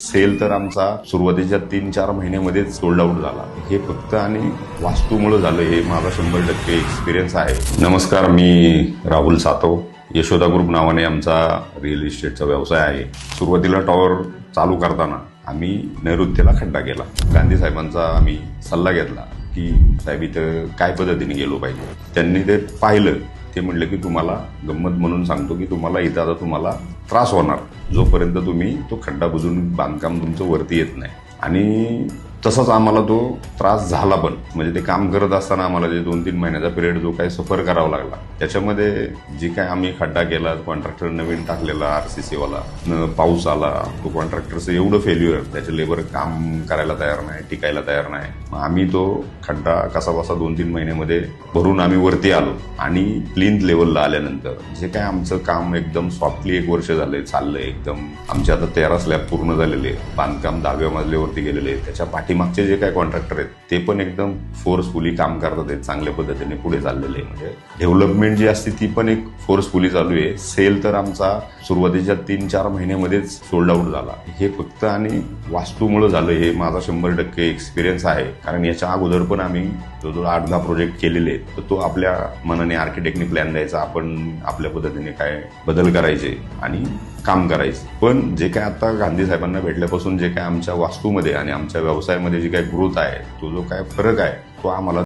Sale तर आमचा सुरुवातीच्या 3-4 महिन्यामध्येच सोल्ड आउट झाला. हे फक्त आणि वास्तूमुळे झालं, हे माझा 100% एक्सपिरियन्स आहे. नमस्कार, मी राहुल सातव. यशोदा ग्रुप नावाने आमचा रिअल इस्टेटचा व्यवसाय आहे. सुरुवातीला टॉवर चालू करताना आम्ही नैऋत्येला खड्डा केला. गांधी साहेबांचा आम्ही सल्ला घेतला की साहेब इथं काय पद्धतीने गेलो पाहिजे. त्यांनी ते पाहिलं. ते म्हणले की तुम्हाला गंमत म्हणून सांगतो की तुम्हाला इथं आता तुम्हाला त्रास होणार जोपर्यंत तुम्ही तो खड्डा बुजून बांधकाम तुमचं वरती येत नाही. आणि तसंच आम्हाला तो त्रास झाला पण. म्हणजे ते काम करत असताना आम्हाला जे 2-3 महिन्याचा पिरियड जो काही सफर करावा लागला, त्याच्यामध्ये जी काय आम्ही खड्डा केला, कॉन्ट्रॅक्टर नवीन टाकलेला RCC वाला, पाऊस आला, तो कॉन्ट्रॅक्टरचं एवढं फेल्युअर, त्याचे लेबर काम करायला तयार नाही, टिकायला तयार नाही. मग आम्ही तो खड्डा कसा बसा 2-3 महिन्यामध्ये भरून आम्ही वरती आलो. आणि प्लिंथ लेवलला आल्यानंतर जे काय आमचं काम एकदम सॉफ्टली 1 वर्ष झालंय, चाललंय एकदम. आमचे आता 13 स्लॅब पूर्ण झालेले, बांधकाम 10व्या मजल्यावरती गेलेले. त्याच्या पाठीमागचे जे काही कॉन्ट्रॅक्टर आहेत ते पण एकदम फोर्सफुली काम करतात आहेत, चांगल्या पद्धतीने पुढे चाललेले आहे. म्हणजे डेव्हलपमेंट जी असते ती पण एक फोर्सफुली चालू आहे. सेल तर आमचा सुरुवातीच्या 3-4 महिन्यामध्येच सोल्ड आउट झाला. हे फक्त आणि वास्तूमुळे झालं, हे माझा 100% एक्सपिरियन्स आहे. कारण याच्या अगोदर पण आम्ही जवळजवळ 8-10 प्रोजेक्ट केलेले आहेत. तर तो आपल्या मनाने आर्किटेक्टनी प्लॅन द्यायचा, आपण आपल्या पद्धतीने काय बदल करायचे आणि काम करायचं. पण जे काय आता गांधी साहेबांना भेटल्यापासून जे काय आमच्या वास्तूमध्ये आणि आमच्या व्यवसायामध्ये जी काय ग्रोथ आहे, तो जो काय फरक आहे, तो आम्हाला